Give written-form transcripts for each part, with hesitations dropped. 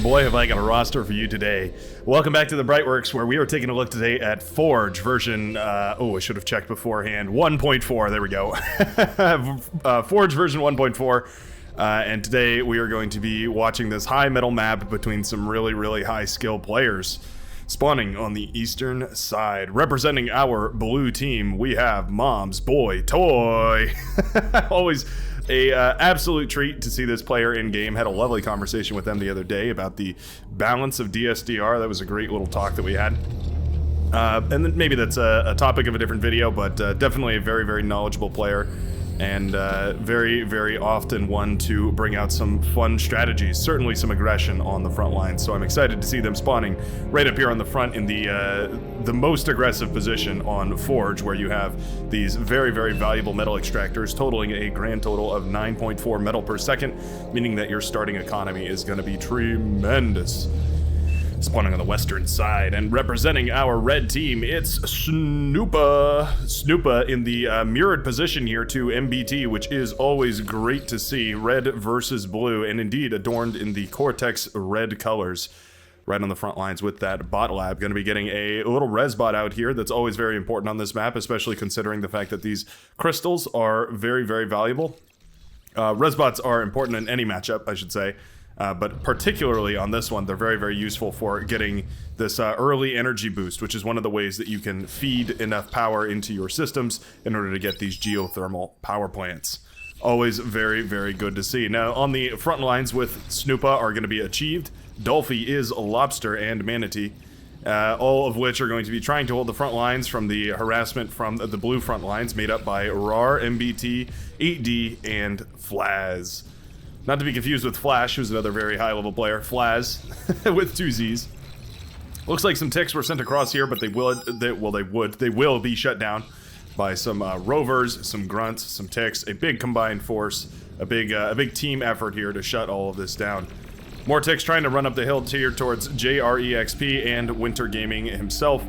Boy, have I got a roster for you today. Welcome back to the Brightworks, where we are taking a look today at Forge version, I should have checked beforehand, 1.4, there we go. Forge version 1.4, and today we are going to be watching this high metal map between some really high skill players. Spawning on the eastern side. Representing our blue team, we have Mom's Boy Toy. Always a absolute treat to see this player in game. Had a lovely conversation with them the other day about the balance of DSDR. That was a great little talk that we had. And then maybe that's a topic of a different video, but definitely a very knowledgeable player. And very often one to bring out some fun strategies, certainly some aggression on the front lines. So I'm excited to see them spawning right up here on the front in the most aggressive position on Forge, where you have these very valuable metal extractors totaling a grand total of 9.4 metal per second, meaning that your starting economy is going to be tremendous. Spawning on the western side, and representing our red team, it's Snoopa. Snoopa in the mirrored position here to MBT, which is always great to see. Red versus blue, and indeed adorned in the Cortex red colors. Right on the front lines with that bot lab. Going to be getting a little res bot out here that's always very important on this map, especially considering the fact that these crystals are very valuable. Res bots are important in any matchup, I should say. But particularly on this one, they're very useful for getting this early energy boost, which is one of the ways that you can feed enough power into your systems in order to get these geothermal power plants. Always very good to see. Now, on the front lines with Snoopa are going to be achieved. Dolphy is Lobster and Manatee, all of which are going to be trying to hold the front lines from the harassment from the blue front lines, made up by RAR, MBT, 8D, and Flaz. Not to be confused with Flash, who's another very high-level player. Flaz, with two Z's. Looks like some ticks were sent across here, but they will be shut down by some rovers, some grunts, some ticks. A big combined force, a big team effort here to shut all of this down. More ticks trying to run up the hill here towards JREXP and Winter Gaming himself,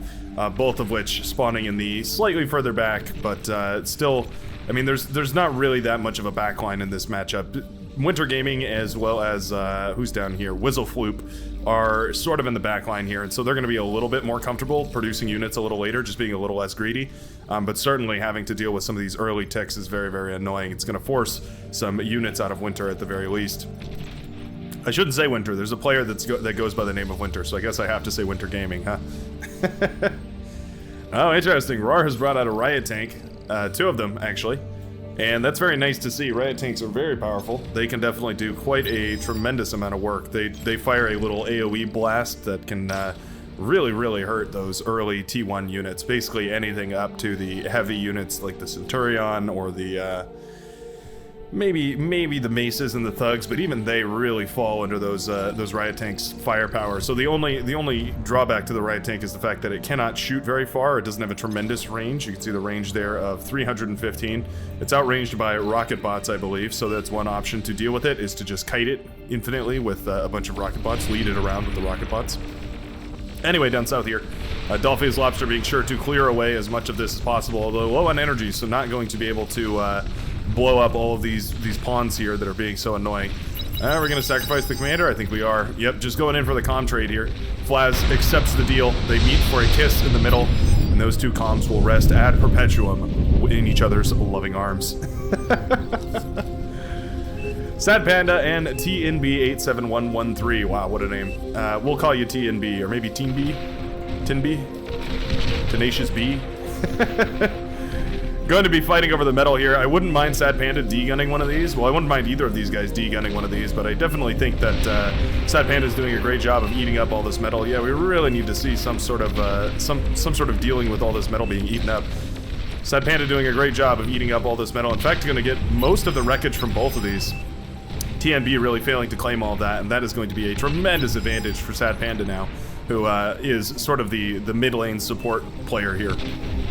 both of which spawning in the slightly further back, but still, I mean, there's not really that much of a backline in this matchup. Winter Gaming, as well as, who's down here, Whizzlefloop, are sort of in the backline here, and so they're going to be a little bit more comfortable producing units a little later, just being a little less greedy. But certainly having to deal with some of these early ticks is very annoying. It's going to force some units out of Winter at the very least. I shouldn't say Winter. There's a player that goes by the name of Winter, so I guess I have to say Winter Gaming, huh? Oh, interesting. RAR has brought out a riot tank. Two of them, actually. And that's very nice to see. Riot tanks are very powerful. They can definitely do quite a tremendous amount of work. They fire a little AoE blast that can really hurt those early T1 units. Basically anything up to the heavy units like the Centurion or the maybe the Maces and the Thugs, but even they really fall under those riot tanks' firepower. So the only drawback to the riot tank is the fact that it cannot shoot very far. It doesn't have a tremendous range. You can see the range there of 315. It's outranged by rocket bots, I believe, so that's one option to deal with it, is to just kite it infinitely with a bunch of rocket bots, lead it around with the rocket bots. Anyway, down south here, Dolphy's Lobster being sure to clear away as much of this as possible, although low on energy, so not going to be able to blow up all of these pawns here that are being so annoying. We're going to sacrifice the commander? I think we are. Yep, just going in for the comm trade here. Flaz accepts the deal. They meet for a kiss in the middle, and those two comms will rest ad perpetuum in each other's loving arms. Sad Panda and TNB87113. Wow, what a name. We'll call you TNB, or maybe Team B? Tin B? Tenacious B? Going to be fighting over the metal here. I wouldn't mind Sad Panda D-gunning one of these. Well, I wouldn't mind either of these guys D-gunning one of these, but I definitely think that Sad Panda is doing a great job of eating up all this metal. Yeah, we really need to see some sort of dealing with all this metal being eaten up. Sad Panda doing a great job of eating up all this metal. In fact, going to get most of the wreckage from both of these. TNB really failing to claim all that, and that is going to be a tremendous advantage for Sad Panda now, who is sort of the mid-lane support player here.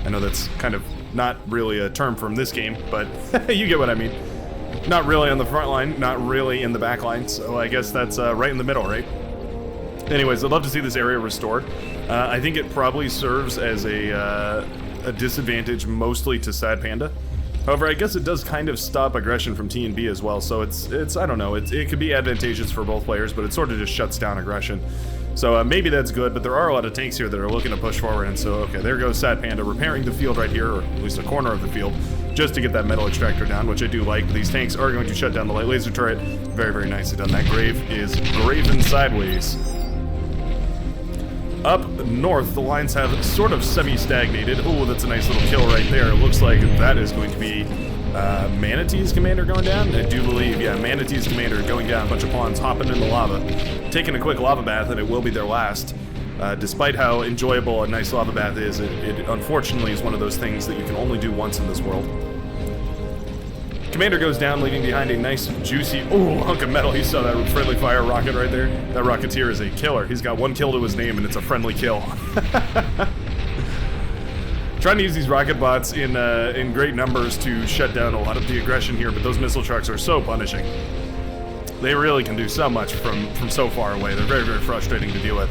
I know that's kind of not really a term from this game, but you get what I mean. Not really on the front line, not really in the back line, so I guess that's right in the middle, right? Anyways, I'd love to see this area restored. I think it probably serves as a disadvantage mostly to Sad Panda. However, I guess it does kind of stop aggression from T and B as well, so it's I don't know, it could be advantageous for both players, but it sort of just shuts down aggression. So maybe that's good, but there are a lot of tanks here that are looking to push forward, and so, okay, there goes Sad Panda repairing the field right here, or at least a corner of the field, just to get that metal extractor down, which I do like. These tanks are going to shut down the light laser turret. Very, very nicely done. That grave is graven sideways. Up north, the lines have sort of semi-stagnated. Oh, that's a nice little kill right there. It looks like that is going to be Manatee's commander going down. I do believe, yeah, Manatee's commander going down. A bunch of pawns hopping in the lava, taking a quick lava bath, and it will be their last. Despite how enjoyable a nice lava bath is, it unfortunately is one of those things that you can only do once in this world. Commander goes down, leaving behind a nice, juicy, ooh, hunk of metal. He saw that friendly fire rocket right there. That Rocketeer is a killer. He's got 1 kill to his name, and it's a friendly kill. Trying to use these rocket bots in great numbers to shut down a lot of the aggression here, but those missile trucks are so punishing. They really can do so much from so far away. They're very, very frustrating to deal with.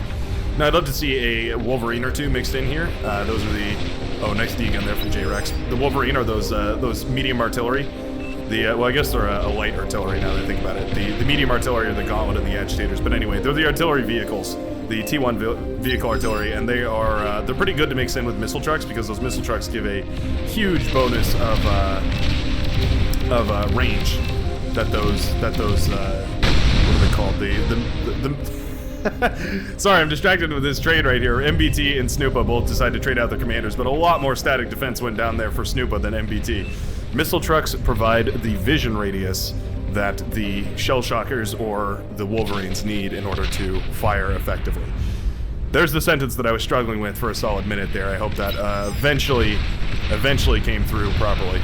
Now, I'd love to see a Wolverine or two mixed in here. Those are the... Oh, nice D-gun there from J-Rex. The Wolverine are those medium artillery. Well, I guess they're a light artillery now that I think about it. The medium artillery are the Gauntlet and the Agitators, but anyway, they're the artillery vehicles, the T1 vehicle artillery, and they are they're pretty good to mix in with missile trucks because those missile trucks give a huge bonus of range that those what are they called? Sorry, I'm distracted with this trade right here. MBT and Snoopa both decided to trade out their commanders, but a lot more static defense went down there for Snoopa than MBT. Missile trucks provide the vision radius that the Shell Shockers or the Wolverines need in order to fire effectively. There's the sentence that I was struggling with for a solid minute there. I hope that eventually came through properly.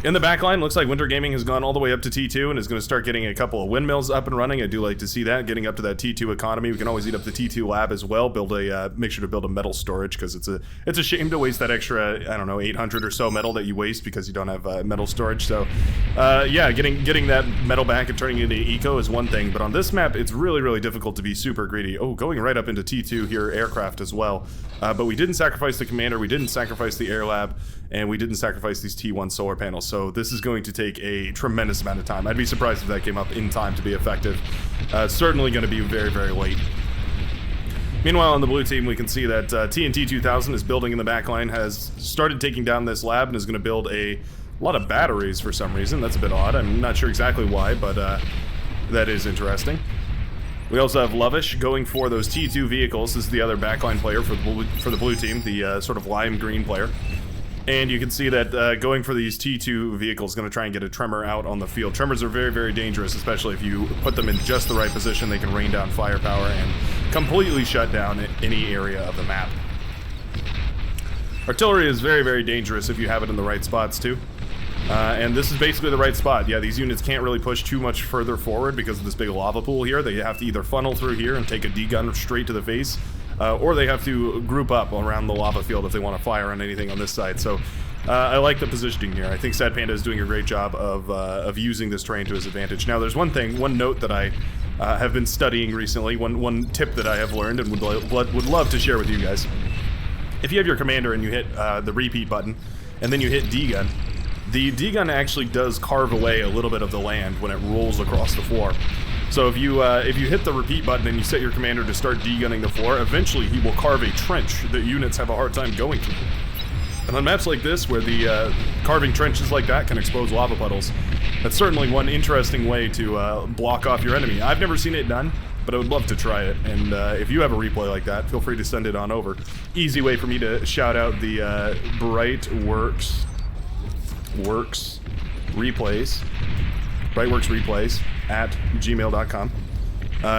In the backline, looks like Winter Gaming has gone all the way up to T2 and is going to start getting a couple of windmills up and running. I do like to see that, getting up to that T2 economy. We can always eat up the T2 lab as well. Make sure to build a metal storage because it's a shame to waste that extra, I don't know, 800 or so metal that you waste because you don't have metal storage. So, yeah, getting that metal back and turning it into eco is one thing. But on this map, it's really, really difficult to be super greedy. Oh, going right up into T2 here, aircraft as well. But we didn't sacrifice the commander, we didn't sacrifice the air lab, and we didn't sacrifice these T1 solar panels. So this is going to take a tremendous amount of time. I'd be surprised if that came up in time to be effective. Certainly going to be very, very late. Meanwhile, on the blue team, we can see that TNT 2000 is building in the backline, has started taking down this lab, and is going to build a lot of batteries for some reason. That's a bit odd. I'm not sure exactly why, but that is interesting. We also have Lovish going for those T2 vehicles. This is the other backline player for the blue team, the sort of lime green player. And you can see that going for these T2 vehicles is going to try and get a Tremor out on the field. Tremors are very, very dangerous, especially if you put them in just the right position. They can rain down firepower and completely shut down any area of the map. Artillery is very, very dangerous if you have it in the right spots, too. And this is basically the right spot. Yeah, these units can't really push too much further forward because of this big lava pool here. They have to either funnel through here and take a D-gun straight to the face, or they have to group up around the lava field if they want to fire on anything on this side. So I like the positioning here. I think Sad Panda is doing a great job of using this terrain to his advantage. Now, there's one note that I have been studying recently, one tip that I have learned and would love to share with you guys. If you have your commander and you hit the repeat button, and then you hit D-gun, the D-gun actually does carve away a little bit of the land when it rolls across the floor. So if you hit the repeat button and you set your commander to start D-gunning the floor, eventually he will carve a trench that units have a hard time going through. And on maps like this, where the carving trenches like that can expose lava puddles, that's certainly one interesting way to block off your enemy. I've never seen it done, but I would love to try it. And if you have a replay like that, feel free to send it on over. Easy way for me to shout out the Brightworks replays at gmail.com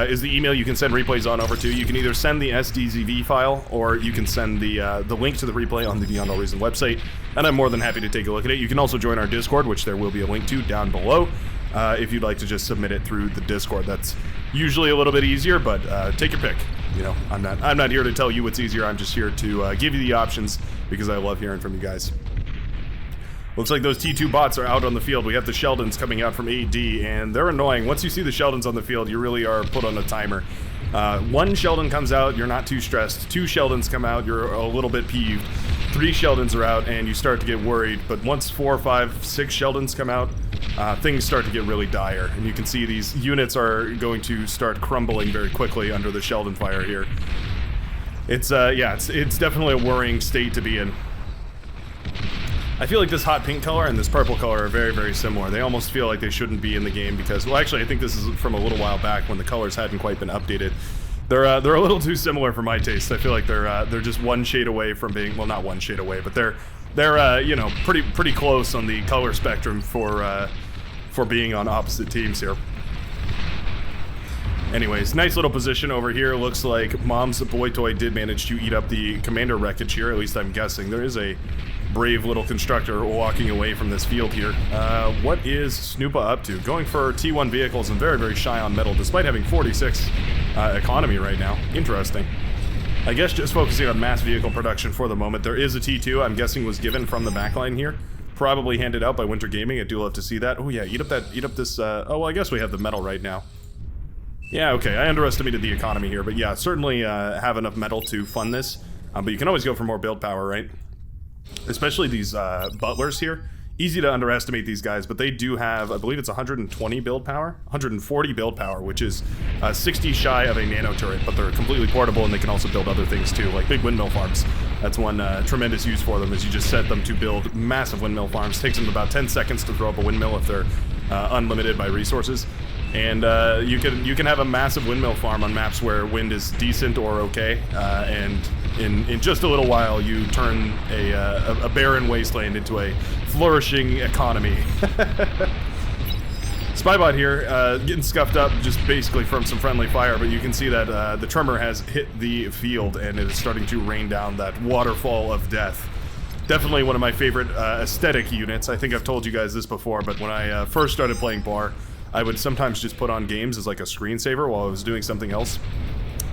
is the email you can send replays on over to. You can either send the SDZV file, or you can send the link to the replay on the Beyond All Reason website, and I'm more than happy to take a look at it. You can also join our Discord, which there will be a link to down below, if you'd like to just submit it through the Discord. That's usually a little bit easier, but take your pick. You know, I'm not here to tell you what's easier. I'm just here to give you the options because I love hearing from you guys. Looks like those T2 bots are out on the field. We have the Sheldons coming out from AD, and they're annoying. Once you see the Sheldons on the field, you really are put on a timer. One Sheldon comes out, you're not too stressed. Two Sheldons come out, you're a little bit peeved. 3 Sheldons are out, and you start to get worried. But once 4, 5, 6 Sheldons come out, things start to get really dire. And you can see these units are going to start crumbling very quickly under the Sheldon fire here. It's, yeah, it's definitely a worrying state to be in. I feel like this hot pink color and this purple color are very, very similar. They almost feel like they shouldn't be in the game because, well, actually, I think this is from a little while back when the colors hadn't quite been updated. They're a little too similar for my taste. I feel like they're just one shade away from being, well, not one shade away, but they're you know, pretty close on the color spectrum for being on opposite teams here. Anyways, nice little position over here. Looks like Mom's boy toy did manage to eat up the commander wreckage here, at least I'm guessing. There is a brave little constructor walking away from this field here. What is Snoopa up to? Going for T1 vehicles and very, very shy on metal, despite having 46 economy right now. Interesting. I guess just focusing on mass vehicle production for the moment. There is a T2, I'm guessing was given from the backline here. Probably handed out by Winter Gaming. I do love to see that. Oh yeah, eat up this, oh, well, I guess we have the metal right now. Yeah, okay, I underestimated the economy here, but yeah, certainly have enough metal to fund this. But you can always go for more build power, right? Especially these butlers here. Easy to underestimate these guys, but they do have, I believe it's 120 build power? 140 build power, which is 60 shy of a nano turret, but they're completely portable and they can also build other things too, like big windmill farms. That's one tremendous use for them, is you just set them to build massive windmill farms. Takes them about 10 seconds to throw up a windmill if they're unlimited by resources. And you can have a massive windmill farm on maps where wind is decent or okay, and in just a little while you turn a barren wasteland into a flourishing economy. Spybot here, getting scuffed up just basically from some friendly fire, but you can see that the tremor has hit the field and it is starting to rain down that waterfall of death. Definitely one of my favorite aesthetic units. I think I've told you guys this before, but when I first started playing Bar, I would sometimes just put on games as like a screensaver while I was doing something else,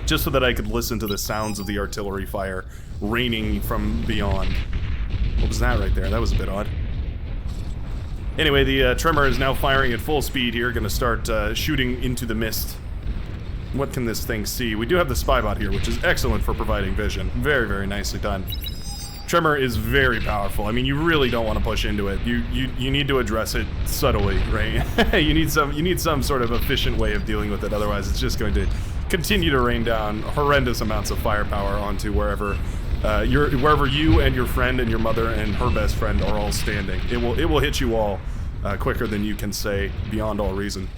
just so that I could listen to the sounds of the artillery fire raining from beyond. What was that right there? That was a bit odd. Anyway, the Tremor is now firing at full speed here, gonna start shooting into the mist. What can this thing see? We do have the Spybot here, which is excellent for providing vision. Very, very nicely done. Tremor is very powerful. I mean, you really don't want to push into it. You need to address it subtly, right? you need some sort of efficient way of dealing with it. Otherwise, it's just going to continue to rain down horrendous amounts of firepower onto wherever you and your friend and your mother and her best friend are all standing. It will hit you all quicker than you can say, beyond all reason.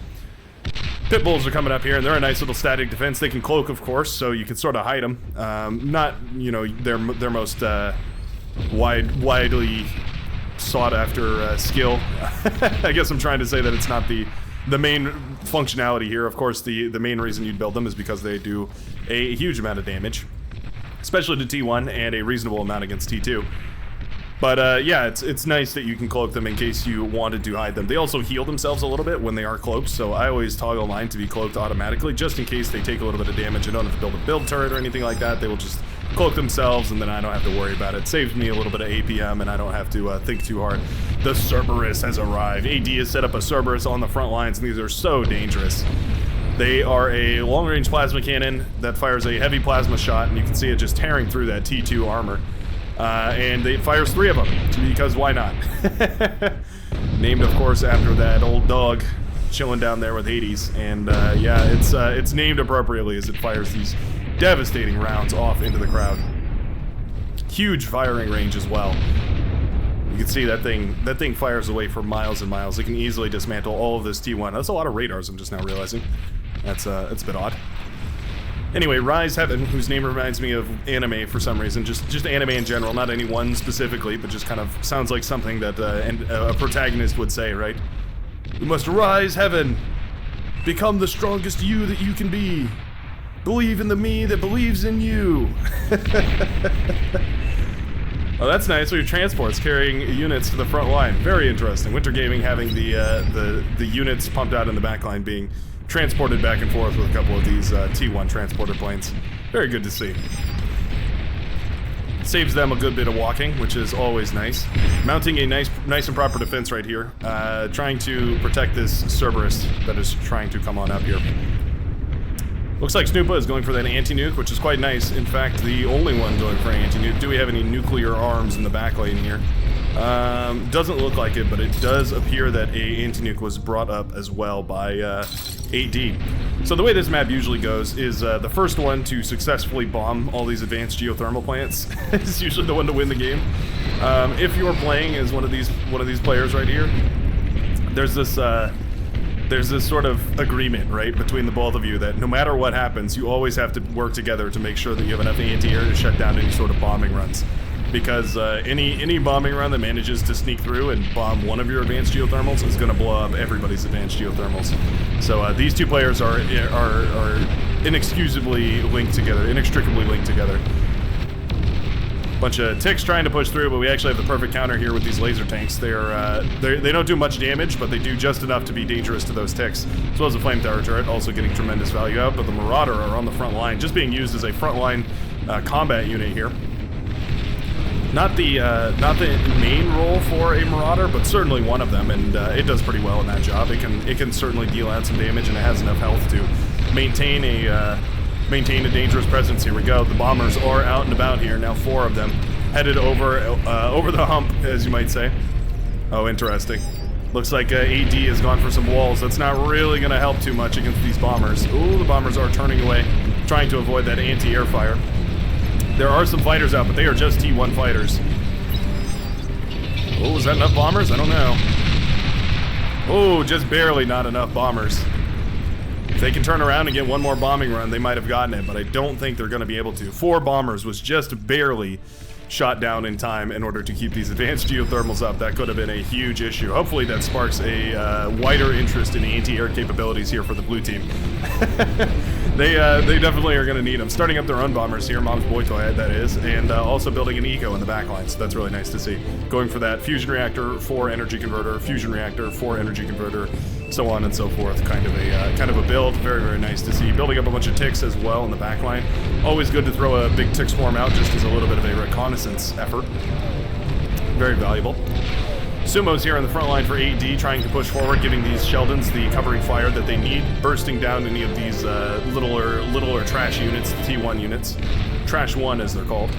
Pit Bulls are coming up here, and they're a nice little static defense. They can cloak, of course, so you can sort of hide them. Not, you know, their most widely sought after skill. I guess I'm trying to say that it's not the main functionality here. Of course, the main reason you'd build them is because they do a huge amount of damage, especially to T1, and a reasonable amount against T2. But yeah, it's nice that you can cloak them in case you wanted to hide them. They also heal themselves a little bit when they are cloaked, so I always toggle mine to be cloaked automatically, just in case they take a little bit of damage. I don't have to build a build turret or anything like that. They will just cloak themselves, and then I don't have to worry about it. Saves me a little bit of APM, and I don't have to think too hard. The Cerberus has arrived. AD has set up a Cerberus on the front lines, and these are so dangerous. They are a long-range plasma cannon that fires a heavy plasma shot, and you can see it just tearing through that T2 armor. And it fires 3 of them, because why not? Named, of course, after that old dog chilling down there with Hades. And yeah, it's named appropriately as it fires these devastating rounds off into the crowd. Huge firing range as well. You can see that thing fires away for miles and miles. It can easily dismantle all of this T1. That's a lot of radars, I'm just now realizing. That's a bit odd. Anyway, Rise Heaven, whose name reminds me of anime for some reason, just anime in general, not any one specifically, but just kind of sounds like something that a protagonist would say, right? You must rise, Heaven! Become the strongest you that you can be! Believe in the me that believes in you! Oh, that's nice. So your transports carrying units to the front line. Very interesting. Winter Gaming having the units pumped out in the back line being transported back and forth with a couple of these T1 transporter planes. Very good to see. Saves them a good bit of walking, which is always nice. Mounting a nice and proper defense right here. Trying to protect this Cerberus that is trying to come on up here. Looks like Snoopa is going for that anti-nuke, which is quite nice. In fact, the only one going for an anti-nuke. Do we have any nuclear arms in the back lane here? Doesn't look like it, but it does appear that a anti-nuke was brought up as well by 8D. So the way this map usually goes is the first one to successfully bomb all these advanced geothermal plants is usually the one to win the game. If you're playing as one of these players right here, there's this sort of agreement, right, between the both of you that no matter what happens, you always have to work together to make sure that you have enough anti-air to shut down any sort of bombing runs. Because any bombing run that manages to sneak through and bomb one of your advanced geothermals is going to blow up everybody's advanced geothermals. So these two players are inexcusably linked together, inextricably linked together. Bunch of ticks trying to push through, but we actually have the perfect counter here with these laser tanks. They don't do much damage, but they do just enough to be dangerous to those ticks, as well as the flame tower turret, also getting tremendous value out. But the Marauder are on the front line, just being used as a frontline combat unit here. Not the main role for a Marauder, but certainly one of them, and it does pretty well in that job. It can certainly deal out some damage, and it has enough health to maintain a dangerous presence. Here we go. The bombers are out and about here now. 4 of them headed over the hump, as you might say. Oh, interesting. Looks like AD has gone for some walls. That's not really going to help too much against these bombers. Ooh, the bombers are turning away, trying to avoid that anti-air fire. There are some fighters out, but they are just T1 fighters. Oh, is that enough bombers? I don't know. Oh, just barely not enough bombers. If they can turn around and get one more bombing run, they might have gotten it, but I don't think they're going to be able to. 4 bombers was just barely shot down in time in order to keep these advanced geothermals up. That could have been a huge issue. Hopefully that sparks a wider interest in anti-air capabilities here for the blue team. They definitely are going to need them. Starting up their own bombers here, Mom's Boy Toy, that is, and also building an eco in the backline, so that's really nice to see. Going for that fusion reactor for energy converter, fusion reactor for energy converter, so on and so forth. Kind of a build. Very, very nice to see. Building up a bunch of ticks as well in the backline. Always good to throw a big tick swarm out just as a little bit of a reconnaissance effort. Very valuable. Sumo's here on the front line for AD, trying to push forward, giving these Sheldons the covering fire that they need, bursting down any of these littler trash units, T1 units. Trash 1 as they're called.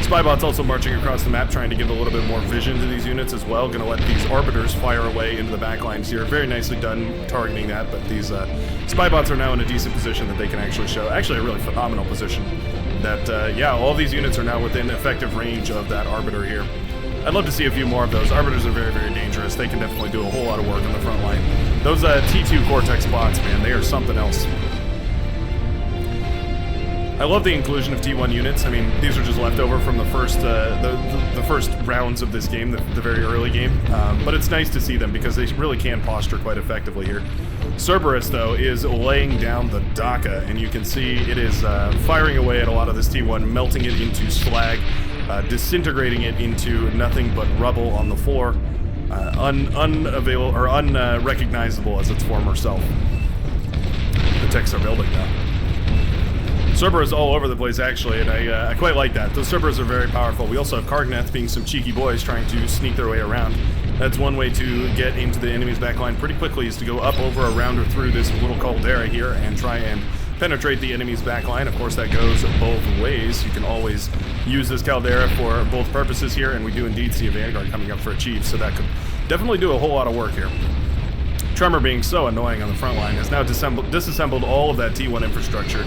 Spybot's also marching across the map, trying to give a little bit more vision to these units as well. Gonna let these Arbiters fire away into the backlines here. Very nicely done targeting that, but these Spybots are now in a decent position that they can actually show. Actually a really phenomenal position. That, yeah, all these units are now within effective range of that Arbiter here. I'd love to see a few more of those. Arbiters are very, very dangerous. They can definitely do a whole lot of work on the front line. Those T2 Cortex bots, man, they are something else. I love the inclusion of T1 units. I mean, these are just leftover from the first the first rounds of this game, the very early game. But it's nice to see them because they really can posture quite effectively here. Cerberus, though, is laying down the DACA, and you can see it is firing away at a lot of this T1, melting it into slag, disintegrating it into nothing but rubble on the floor, unrecognizable as its former self. The techs are building now. Cerberus all over the place, actually, and I quite like that. Those Cerberus are very powerful. We also have Kargneth being some cheeky boys trying to sneak their way around. That's one way to get into the enemy's backline pretty quickly, is to go up, over, around, or through this little caldera here and try and penetrate the enemy's backline. Of course, that goes both ways. You can always use this caldera for both purposes here, and we do indeed see a Vanguard coming up for a Chief, so that could definitely do a whole lot of work here. Tremor, being so annoying on the front line, has now disassembled all of that T1 infrastructure.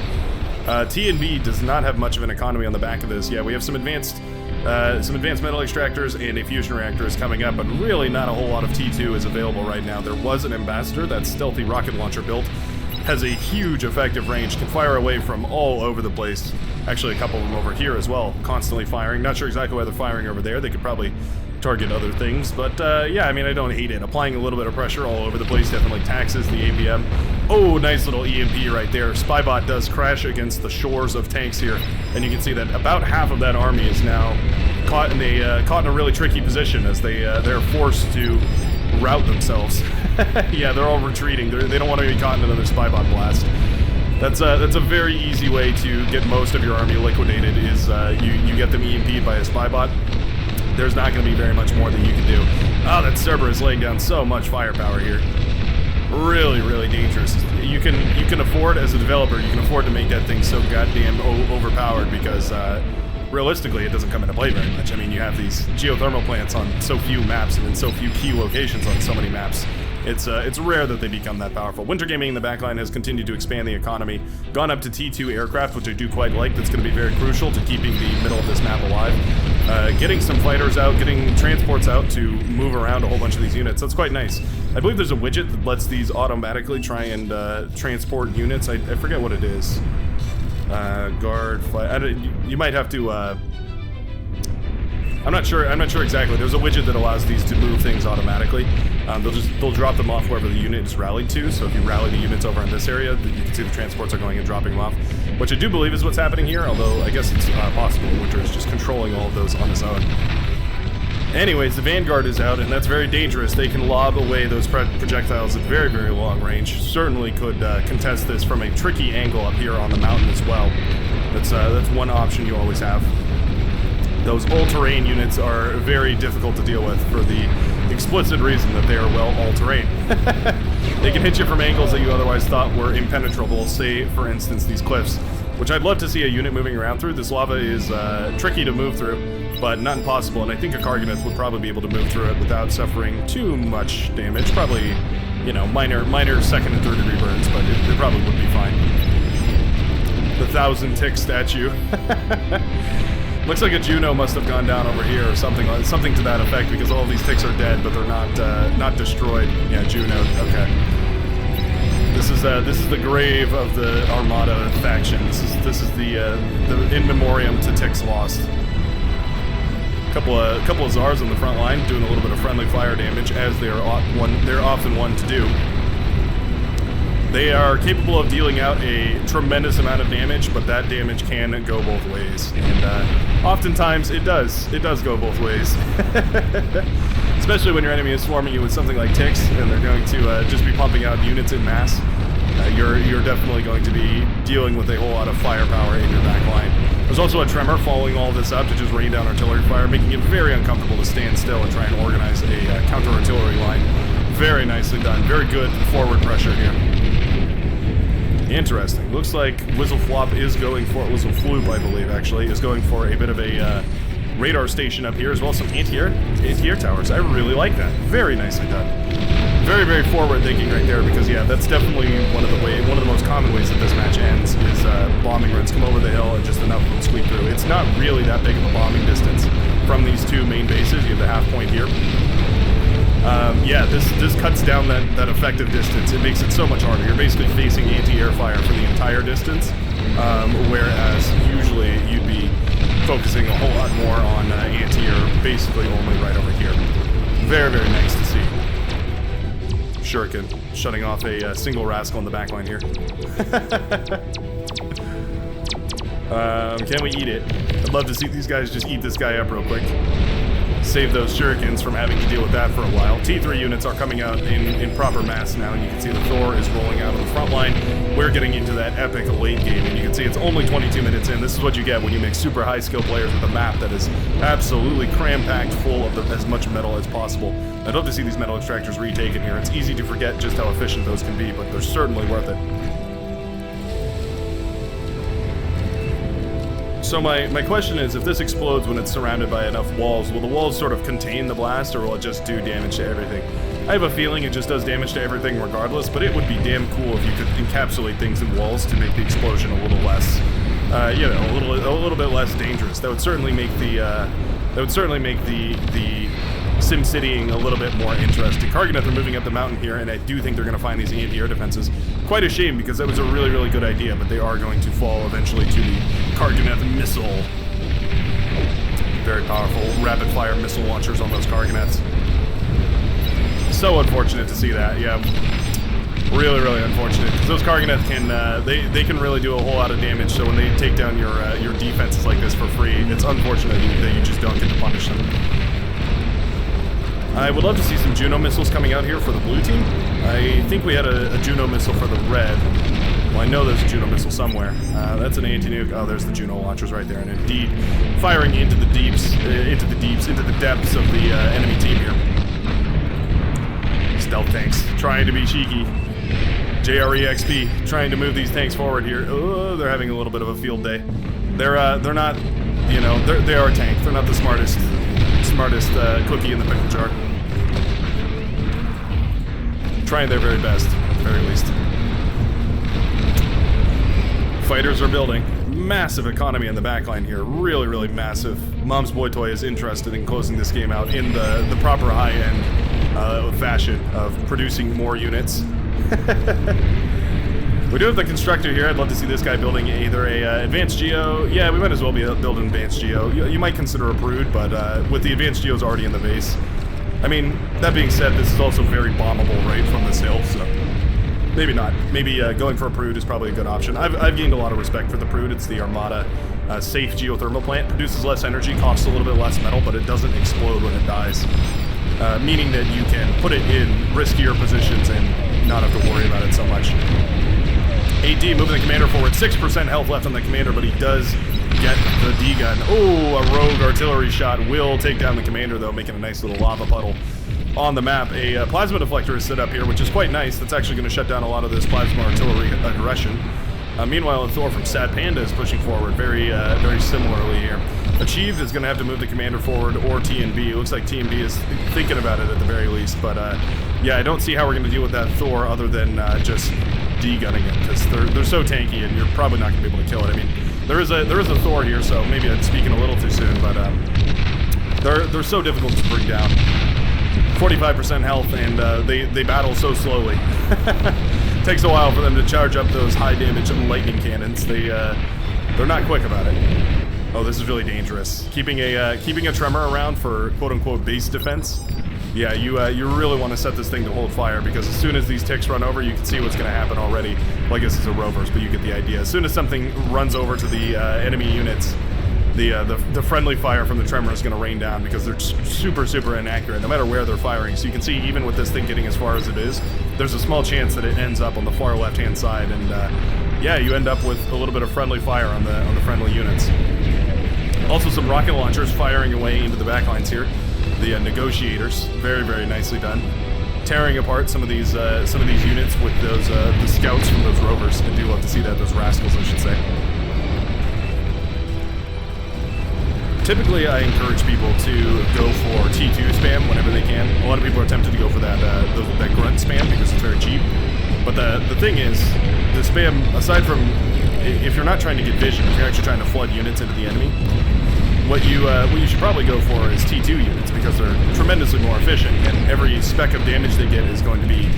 T&B does not have much of an economy on the back of this. Yeah, we have some advanced metal extractors and a fusion reactor is coming up, but really not a whole lot of T2 is available right now. There was an Ambassador, that stealthy rocket launcher built, has a huge effective range, can fire away from all over the place. Actually, a couple of them over here as well, constantly firing. Not sure exactly why they're firing over there. They could probably target other things, but yeah, I mean, I don't hate it. Applying a little bit of pressure all over the place definitely taxes the ABM. Oh, nice little EMP right there. Spybot does crash against the shores of tanks here, and you can see that about half of that army is now caught in a really tricky position as they're forced to route themselves. Yeah, they're all retreating. They don't want to be caught in another Spybot blast. That's a very easy way to get most of your army liquidated, is you get them EMP'd by a Spybot. There's not going to be very much more that you can do. Oh, that Cerberus is laying down so much firepower here. Really, really dangerous. You you can afford, as a developer, you can afford to make that thing so goddamn overpowered because realistically it doesn't come into play very much. I mean, you have these geothermal plants on so few maps and in so few key locations on so many maps. It's rare that they become that powerful. Winter Gaming in the backline has continued to expand the economy, gone up to T2 aircraft, which I do quite like. That's going to be very crucial to keeping the middle of this map alive. Getting some fighters out, getting transports out to move around a whole bunch of these units. That's quite nice. I believe there's a widget that lets these automatically try and transport units. I forget what it is. Guard, flight. You might have to. I'm not sure exactly. There's a widget that allows these to move things automatically. They'll drop them off wherever the unit is rallied to. So if you rally the units over in this area, you can see the transports are going and dropping them off, which I do believe is what's happening here. Although I guess it's possible Winter is just controlling all of those on his own. Anyways, the Vanguard is out, and that's very dangerous. They can lob away those projectiles at very, very long range. Certainly could contest this from a tricky angle up here on the mountain as well. That's one option you always have. Those all-terrain units are very difficult to deal with for the explicit reason that they are, well, all-terrain. They can hit you from angles that you otherwise thought were impenetrable, say, for instance, these cliffs, which I'd love to see a unit moving around through. This lava is tricky to move through, but not impossible, and I think a Karganeth would probably be able to move through it without suffering too much damage. Probably, you know, minor second and third degree burns, but it probably would be fine. The 1,000 tick statue. Looks like a Juno must have gone down over here or something to that effect, because all of these ticks are dead, but they're not destroyed. Yeah, Juno. Okay. This is the grave of the Armada faction. This is the in memoriam to ticks lost. Couple of Zars on the front line doing a little bit of friendly fire damage, as they're often one to do. They are capable of dealing out a tremendous amount of damage, but that damage can go both ways, and oftentimes it does go both ways. Especially when your enemy is swarming you with something like ticks, and they're going to just be pumping out units in mass. You're definitely going to be dealing with a whole lot of firepower in your back line. There's also a tremor following all this up to just rain down artillery fire, making it very uncomfortable to stand still and try and organize a counter-artillery line. Very nicely done. Very good forward pressure here. Interesting. Looks like Whistleploop is going for, Whistleploop, I believe, actually, is going for a bit of a radar station up here, as well as some anti-air towers. I really like that. Very nicely done. Very, very forward thinking right there, because yeah, that's definitely one of the most common ways that this match ends is bombing runs come over the hill and just enough of them squeak through. It's not really that big of a bombing distance from these two main bases. You have the half point here. Yeah, this cuts down that effective distance. It makes it so much harder. You're basically facing anti-air fire for the entire distance, whereas usually you'd be focusing a whole lot more on anti-air basically only right over here. Very, very nice to see. Shuriken shutting off a single rascal in the backline here. Can we eat it? I'd love to see these guys just eat this guy up real quick. Save those shurikens from having to deal with that for a while. T3 units are coming out in proper mass now, and you can see the Thor is rolling out on the front line. We're getting into that epic late game, and you can see it's only 22 minutes in. This is what you get when you make super high skill players with a map that is absolutely cram-packed full of as much metal as possible. I'd love to see these metal extractors retaken here. It's easy to forget just how efficient those can be, but they're certainly worth it. So my question is, if this explodes when it's surrounded by enough walls, will the walls sort of contain the blast, or will it just do damage to everything? I have a feeling it just does damage to everything regardless, but it would be damn cool if you could encapsulate things in walls to make the explosion a little less, you know, a little bit less dangerous. That would certainly make the SimCitying a little bit more interesting. Karganeth are moving up the mountain here, and I do think they're going to find these anti-air defenses. Quite a shame, because that was a really, really good idea, but they are going to fall eventually to the Karganeth missile. Very powerful rapid-fire missile launchers on those Karganeths. So unfortunate to see that, yeah. Really, really unfortunate, because those Karganeth can, they can really do a whole lot of damage, so when they take down your defenses like this for free, it's unfortunate that you just don't get to punish them. I would love to see some Juno missiles coming out here for the blue team. I think we had a Juno missile for the red. Well, I know there's a Juno missile somewhere. That's an anti-nuke. Oh, there's the Juno launchers right there. And indeed, firing into the depths of the enemy team here. Stealth tanks, trying to be cheeky. JREXP trying to move these tanks forward here. Oh, they're having a little bit of a field day. They're not, you know, they are a tank. They're not the smartest cookie in the pickle jar. Trying their very best, at the very least. Fighters are building. Massive economy in the backline here. Really, really massive. Mom's Boy Toy is interested in closing this game out in the proper high-end fashion of producing more units. We do have the constructor here. I'd love to see this guy building either a advanced geo. Yeah, we might as well be building advanced geo. You might consider a brood, but with the advanced geos already in the base. I mean, that being said, this is also very bombable right from this hill, so maybe not. Maybe going for a brood is probably a good option. I've gained a lot of respect for the brood. It's the Armada safe geothermal plant. Produces less energy, costs a little bit less metal, but it doesn't explode when it dies. Meaning that you can put it in riskier positions and not have to worry about it so much. AD moving the commander forward. 6% health left on the commander, but he does get the D-gun. Oh, a rogue artillery shot will take down the commander, though, making a nice little lava puddle on the map. A plasma deflector is set up here, which is quite nice. That's actually going to shut down a lot of this plasma artillery aggression. Meanwhile, Thor from Sad Panda is pushing forward very similarly here. Achieved is going to have to move the commander forward, or TNB. It looks like TNB is thinking about it at the very least, but yeah, I don't see how we're going to deal with that Thor other than just de-gunning it, because they're so tanky and you're probably not going to be able to kill it. I mean, there is a Thor here, so maybe I'm speaking a little too soon, but they're so difficult to bring down. 45% health, and they battle so slowly. Takes a while for them to charge up those high damage lightning cannons. They're not quick about it. Oh, this is really dangerous. Keeping a tremor around for quote-unquote base defense. Yeah, you really want to set this thing to hold fire, because as soon as these ticks run over, you can see what's going to happen already. Well, I guess it's a rovers, but you get the idea. As soon as something runs over to the enemy units, the friendly fire from the tremor is going to rain down, because they're super inaccurate, no matter where they're firing. So you can see, even with this thing getting as far as it is, there's a small chance that it ends up on the far left-hand side, and yeah, you end up with a little bit of friendly fire on the friendly units. Also, some rocket launchers firing away into the backlines here. The negotiators, very nicely done, tearing apart some of these units with those the scouts from those rovers. I do love to see that, those rascals, I should say. Typically, I encourage people to go for T2 spam whenever they can. A lot of people are tempted to go for that grunt spam because it's very cheap. But the thing is, the spam, aside from if you're not trying to get vision, if you're actually trying to flood units into the enemy, what you should probably go for is T2 units, because they're tremendously more efficient, and every speck of damage they get is going to be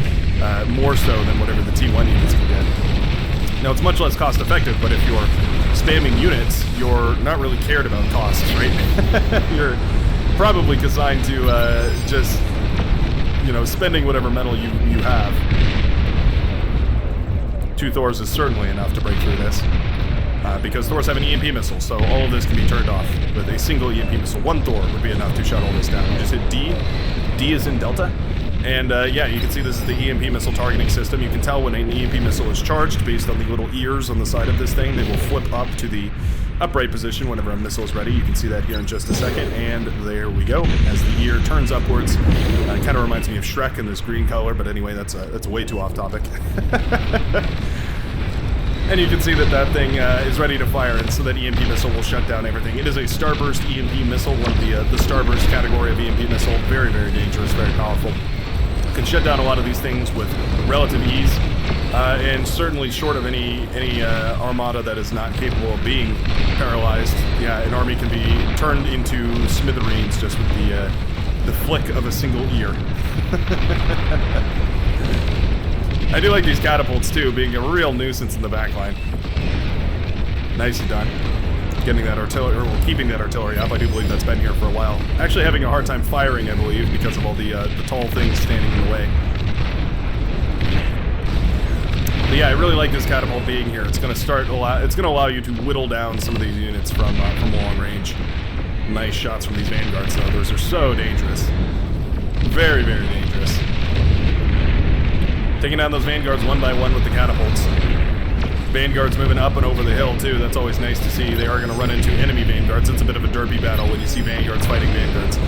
more so than whatever the T1 units can get. Now, it's much less cost effective, but if you're spamming units, you're not really cared about costs, right? You're probably consigned to just, you know, spending whatever metal you have. 2 Thors is certainly enough to break through this. Because Thors have an EMP missile, so all of this can be turned off with a single EMP missile. 1 Thor would be enough to shut all this down. You just hit D. D is in Delta. And yeah, you can see this is the EMP missile targeting system. You can tell when an EMP missile is charged based on the little ears on the side of this thing. They will flip up to the upright position whenever a missile is ready. You can see that here in just a second, and there we go. As the ear turns upwards, it kind of reminds me of Shrek in this green color, but anyway, that's way too off topic. And you can see that thing is ready to fire, and so that EMP missile will shut down everything. It is a Starburst EMP missile, one of the Starburst category of EMP missile. Very dangerous, very powerful. Can shut down a lot of these things with relative ease, and certainly short of any armada that is not capable of being paralyzed. Yeah, an army can be turned into smithereens just with the flick of a single ear. I do like these catapults too, being a real nuisance in the backline. Nicely done. Getting that artillery, or keeping that artillery up. I do believe that's been here for a while. Actually having a hard time firing, I believe, because of all the tall things standing in the way. But yeah, I really like this catapult being here. It's going to allow you to whittle down some of these units from long range. Nice shots from these vanguards, though. Those are so dangerous. Very dangerous. Taking down those vanguards one by one with the catapults. Vanguards moving up and over the hill, too. That's always nice to see. They are going to run into enemy vanguards. It's a bit of a derby battle when you see vanguards fighting vanguards.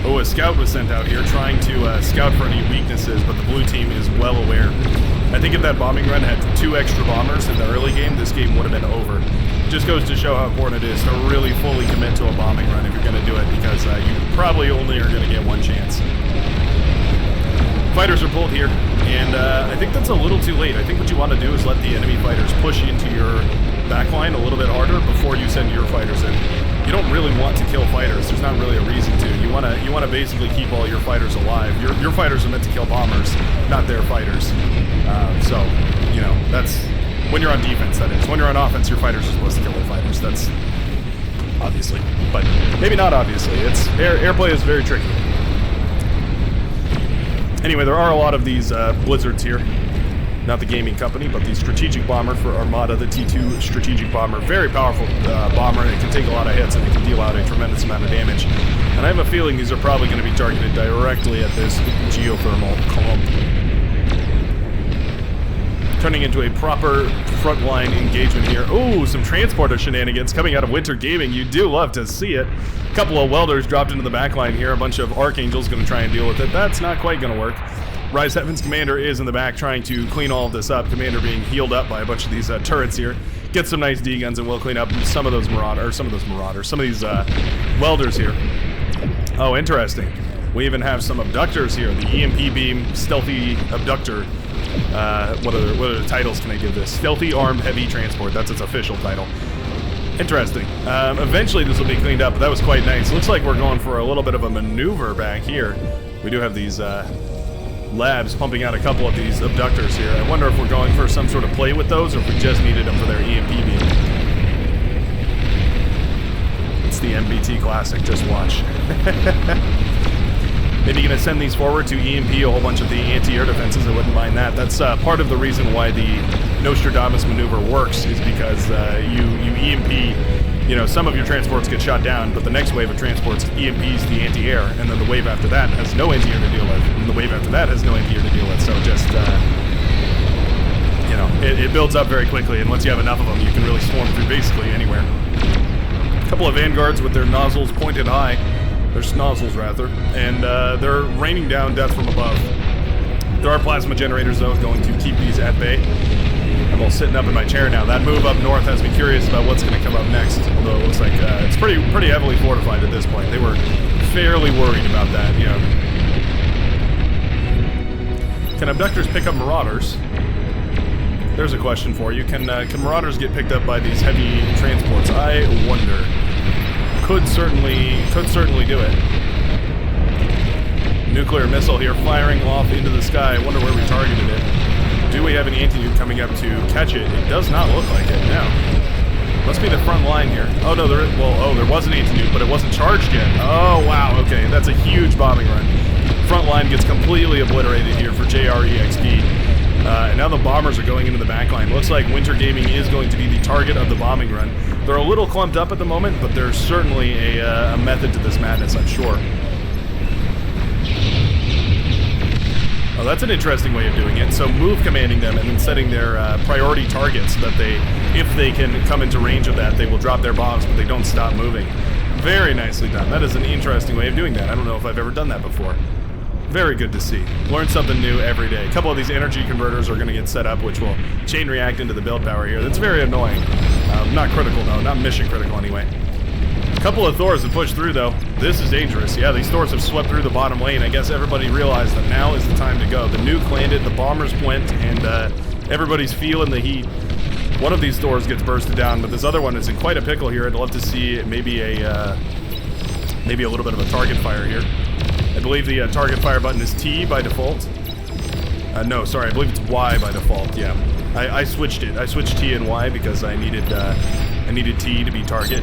Oh, a scout was sent out here trying to scout for any weaknesses, but the blue team is well aware I think if that bombing run had 2 extra bombers in the early game, this game would have been over. Just goes to show how important it is to really fully commit to a bombing run if you're going to do it, because you probably only are going to get 1 chance. Fighters are pulled here, and I think that's a little too late. I think what you want to do is let the enemy fighters push into your backline a little bit harder before you send your fighters in. You don't really want to kill fighters. There's not really a reason to. You want to basically keep all your fighters alive. Your fighters are meant to kill bombers, not their fighters. So, you know, that's when you're on defense, that is. When you're on offense, your fighters are supposed to kill their fighters. That's obviously, but maybe not obviously. It's airplay is very tricky. Anyway, there are a lot of these blizzards here. Not the gaming company, but the strategic bomber for Armada, the T2 strategic bomber. Very powerful bomber, and it can take a lot of hits, and it can deal out a tremendous amount of damage. And I have a feeling these are probably going to be targeted directly at this geothermal clump. Turning into a proper frontline engagement here. Oh, some transporter shenanigans coming out of Winter Gaming. You do love to see it. A couple of welders dropped into the backline here. A bunch of Archangels going to try and deal with it. That's not quite going to work. Rise Heaven's Commander is in the back trying to clean all of this up. Commander being healed up by a bunch of these turrets here. Get some nice D-guns and we'll clean up some of those marauders, some of these welders here. Oh, interesting. We even have some abductors here. The EMP beam stealthy abductor. What other titles can I give this? Stealthy Armed Heavy Transport. That's its official title. Interesting. Eventually this will be cleaned up, but that was quite nice. Looks like we're going for a little bit of a maneuver back here. We do have these labs pumping out a couple of these abductors here. I wonder if we're going for some sort of play with those or if we just needed them for their EMP beam. It's the MBT Classic, just watch. Maybe gonna send these forward to EMP a whole bunch of the anti-air defenses. I wouldn't mind that. That's part of the reason why the Nostradamus maneuver works, is because you EMP, you know, some of your transports get shot down, but the next wave of transports EMPs the anti-air, and then the wave after that has no anti-air to deal with, and the wave after that has no anti-air to deal with. So just, you know, it builds up very quickly, and once you have enough of them, you can really swarm through basically anywhere. A couple of vanguards with their nozzles pointed high. Their snozzles, rather, and they're raining down death from above. There are plasma generators, though, going to keep these at bay. I'm all sitting up in my chair now. That move up north has me curious about what's going to come up next, although it looks like it's pretty heavily fortified at this point. They were fairly worried about that, you know. Can abductors pick up marauders? There's a question for you. Can marauders get picked up by these heavy transports? I wonder. Could certainly do it. Nuclear missile here firing off into the sky. I wonder where we targeted it. Do we have an anti-nuke coming up to catch it? It does not look like it. No. Must be the front line here. Oh no, there was an anti-nuke, but it wasn't charged yet. Oh wow, okay, that's a huge bombing run. Front line gets completely obliterated here for JREXP. And now the bombers are going into the back line. Looks like Winter Gaming is going to be the target of the bombing run. They're a little clumped up at the moment, but there's certainly a method to this madness, I'm sure. Oh, that's an interesting way of doing it. So move commanding them and then setting their priority targets so that if they can come into range of that, they will drop their bombs, but they don't stop moving. Very nicely done. That is an interesting way of doing that. I don't know if I've ever done that before. Very good to see. Learn something new every day. A couple of these energy converters are going to get set up, which will chain react into the build power here. That's very annoying. Not critical, though. Not mission critical, anyway. A couple of Thors have pushed through, though. This is dangerous. Yeah, these Thors have swept through the bottom lane. I guess everybody realized that now is the time to go. The nuke landed, the bombers went, and everybody's feeling the heat. One of these Thors gets bursted down, but this other one is in quite a pickle here. I'd love to see maybe a little bit of a target fire here. I believe the target fire button is T by default. No, sorry, I believe it's Y by default. Yeah, I switched it. I switched T and Y because I needed T to be target.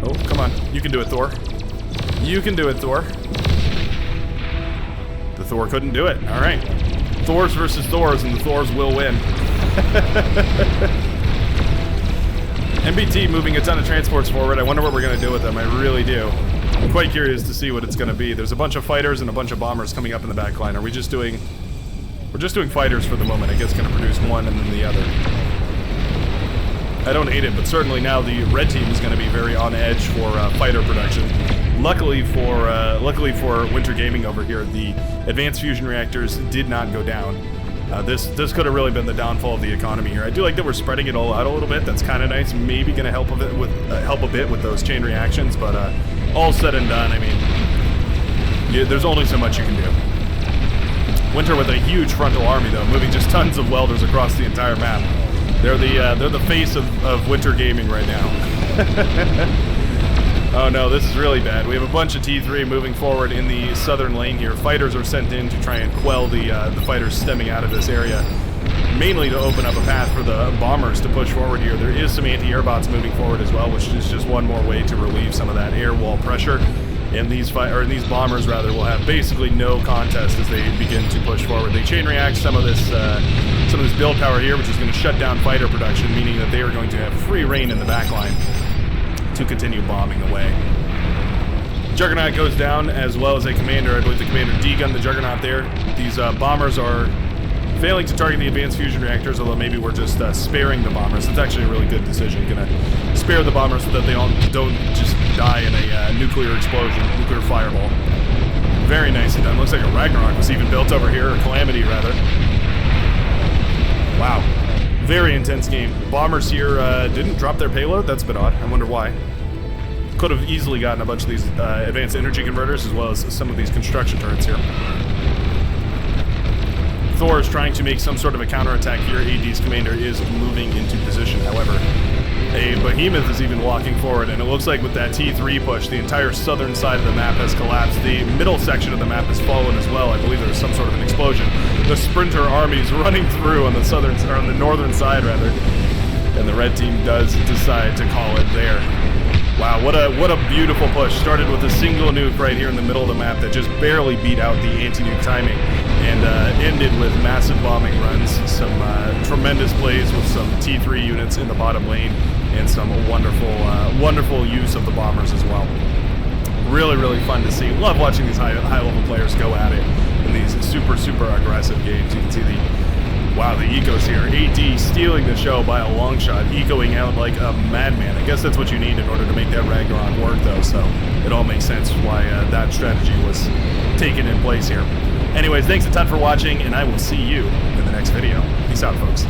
Oh, come on, you can do it, Thor. You can do it, Thor. The Thor couldn't do it. All right, Thors versus Thors, and the Thors will win. MBT moving a ton of transports forward. I wonder what we're gonna do with them. I really do. I'm quite curious to see what it's going to be. There's a bunch of fighters and a bunch of bombers coming up in the back line. Are we just doing... We're just doing fighters for the moment. I guess going to produce one and then the other. I don't hate it, but certainly now the red team is going to be very on edge for fighter production. Luckily for Winter Gaming over here, the advanced fusion reactors did not go down. This could have really been the downfall of the economy here. I do like that we're spreading it all out a little bit. That's kind of nice. Maybe going to help a bit with those chain reactions, but all said and done, I mean, there's only so much you can do. Winter with a huge frontal army, though, moving just tons of welders across the entire map. They're the face of Winter Gaming right now. Oh no, this is really bad. We have a bunch of T3 moving forward in the southern lane here. Fighters are sent in to try and quell the fighters stemming out of this area, mainly to open up a path for the bombers to push forward here. There is some anti-air bots moving forward as well, which is just one more way to relieve some of that air wall pressure. And these bombers rather will have basically no contest as they begin to push forward. They chain react some of this build power here, which is going to shut down fighter production, meaning that they are going to have free reign in the backline to continue bombing away. Juggernaut goes down, as well as a commander. I believe the commander D-gunned the Juggernaut there. These bombers are failing to target the advanced fusion reactors, although maybe we're just sparing the bombers. It's actually a really good decision. Gonna spare the bombers so that they don't just die in a nuclear explosion, nuclear fireball. Very nicely done. Looks like a Ragnarok was even built over here, or Calamity rather. Wow. Very intense game. Bombers here didn't drop their payload. That's a bit odd. I wonder why. Could have easily gotten a bunch of these advanced energy converters as well as some of these construction turrets here. Thor is trying to make some sort of a counterattack here. AD's commander is moving into position, however. A behemoth is even walking forward, and it looks like with that T3 push, the entire southern side of the map has collapsed. The middle section of the map has fallen as well. I believe there's some sort of an explosion. The sprinter armies running through on the northern side rather, and the red team does decide to call it there. Wow, what a beautiful push. Started with a single nuke right here in the middle of the map that just barely beat out the anti-nuke timing, and ended with massive bombing runs, some tremendous plays with some T3 units in the bottom lane, and some wonderful use of the bombers as well. Really, really fun to see. Love watching these high-level players go at it in these super aggressive games. You can see the ecos here. AD stealing the show by a long shot, ecoing out like a madman. I guess that's what you need in order to make that Ragnarok work, though, so it all makes sense why that strategy was taken in place here. Anyways, thanks a ton for watching, and I will see you in the next video. Peace out, folks.